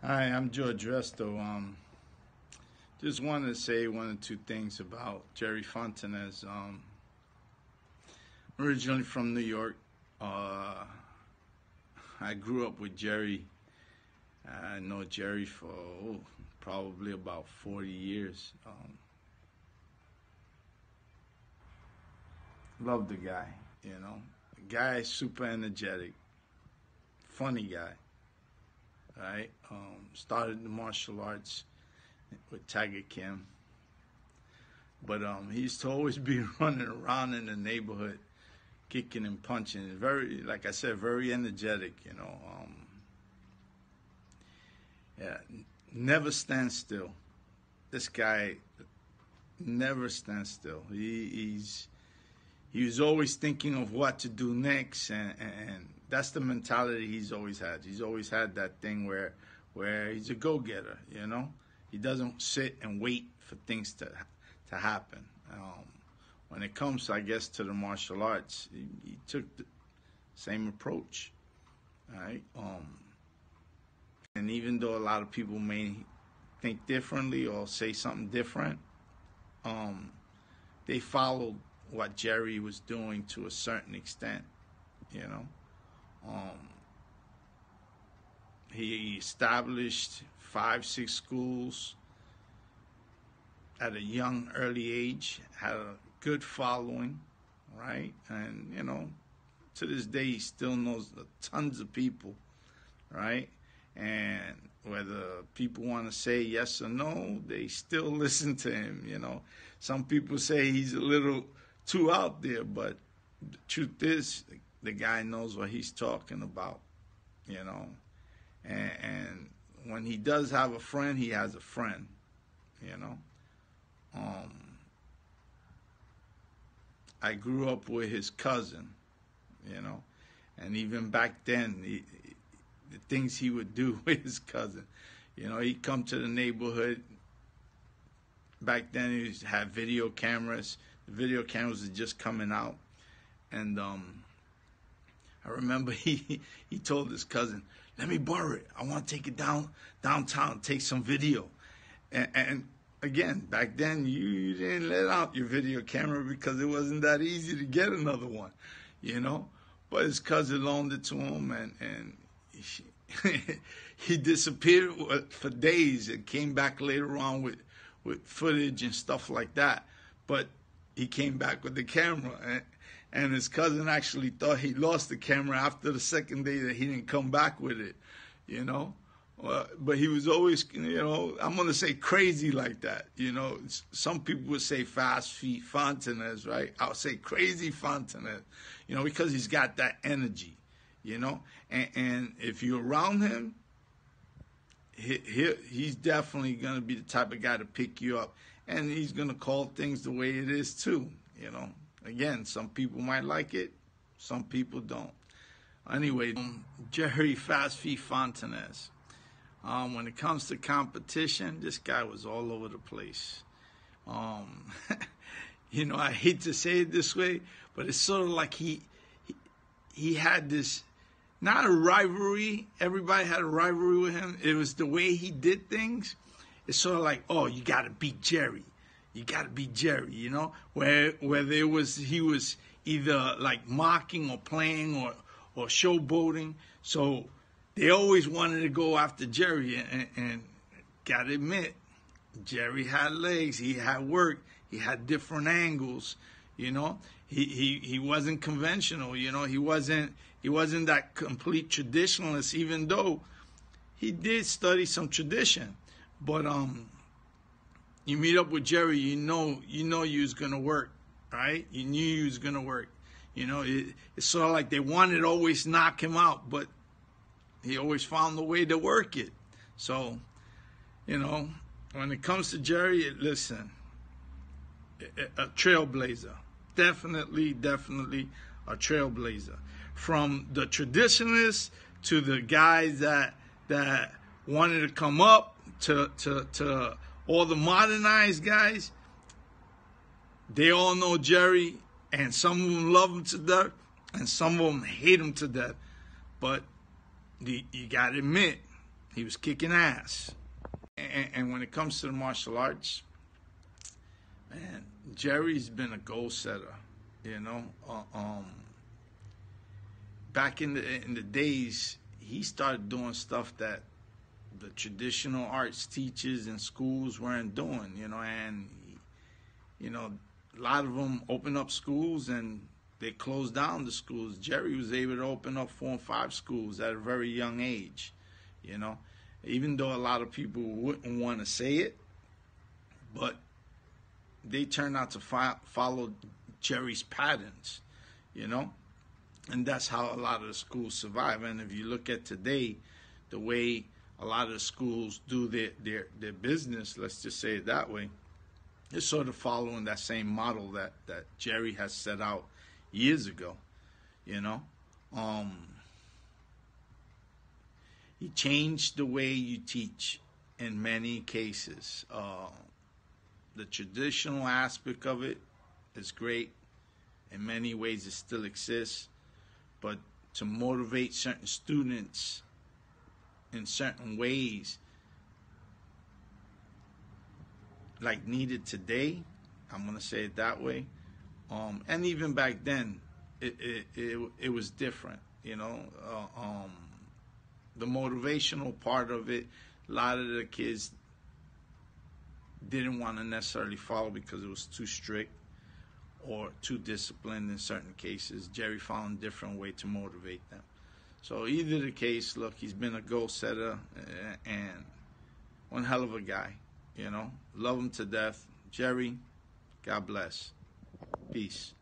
Hi, I'm George Resto. Just wanted to say one or two things about Jerry Fontanez. Originally from New York. Uh, I grew up with Jerry. I know Jerry for probably about 40 years. Love the guy, you know. The guy is super energetic, funny guy, right? Started the martial arts with Tiger Kim. But he used to always be running around in the neighborhood, kicking and punching. Very, like I said, very energetic. Yeah, never stands still. This guy never stands still. He was always thinking of what to do next, and that's the mentality he's always had. He's always had that thing where he's a go-getter. He doesn't sit and wait for things to happen. When it comes, I guess, to the martial arts, he took the same approach, right? And even though a lot of people may think differently or say something different, they followed what Jerry was doing to a certain extent, you know. Um, he established 5, 6 schools at a young, early age, had a good following, right? And, to this day, he still knows tons of people, right? And whether people want to say yes or no, they still listen to him. Some people say he's a little too out there, but the truth is, the guy knows what he's talking about, you know. And when he does have a friend, he has a friend, you know. I grew up with his cousin, and even back then, the things he would do with his cousin, he'd come to the neighborhood. Back then, he used to have video cameras. The video cameras were just coming out, and I remember he told his cousin, "Let me borrow it. I want to take it downtown, take some video." And again, back then you didn't let out your video camera because it wasn't that easy to get another one, But his cousin loaned it to him, and he disappeared for days and came back later on with footage and stuff like that. But he came back with the camera, and his cousin actually thought he lost the camera after the second day that he didn't come back with it, But he was always, I'm going to say crazy like that, Some people would say fast feet Fontanez, right? I'll say crazy Fontanez, because he's got that energy, And if you're around him, he's definitely going to be the type of guy to pick you up. And he's going to call things the way it is, too, Again, some people might like it, some people don't. Anyway, Jerry Fast Feet Fontanez. When it comes to competition, this guy was all over the place. I hate to say it this way, but it's sort of like he had this, not a rivalry. Everybody had a rivalry with him. It was the way he did things. It's sort of like, oh, you got to beat Jerry. You got to beat Jerry, where he was either like mocking or playing or showboating. So they always wanted to go after Jerry, and gotta admit, Jerry had legs, he had work, he had different angles, He wasn't conventional, he wasn't that complete traditionalist, even though he did study some tradition. But you meet up with Jerry, you know you was gonna work, right? You knew you was gonna work. It's sort of like they wanted to always knock him out, but he always found a way to work it. So, when it comes to Jerry, listen, a trailblazer. Definitely a trailblazer. From the traditionalists to the guys that wanted to come up to all the modernized guys, they all know Jerry, and some of them love him to death, and some of them hate him to death. But you got to admit, He was kicking ass. And when it comes to the martial arts, man, Jerry's been a goal setter. You know, back in the days, he started doing stuff that the traditional arts teachers in schools weren't doing. You know, and a lot of them opened up schools and they closed down the schools. Jerry was able to open up 4 and 5 schools at a very young age. You know, even though a lot of people wouldn't want to say it, but they turned out to follow Jerry's patterns, you know, and that's how a lot of the schools survive. And if you look at today, the way a lot of the schools do their business, let's just say it that way, it's sort of following that same model that Jerry has set out years ago, you know. He changed the way you teach in many cases. The traditional aspect of it is great. In many ways, it still exists. But to motivate certain students in certain ways, like needed today, I'm going to say it that way. And even back then, it was different, you know. The motivational part of it, a lot of the kids didn't want to necessarily follow because it was too strict or too disciplined in certain cases. Jerry found a different way to motivate them. So either the case, look, he's been a goal setter and one hell of a guy, you know. Love him to death. Jerry, God bless. Peace.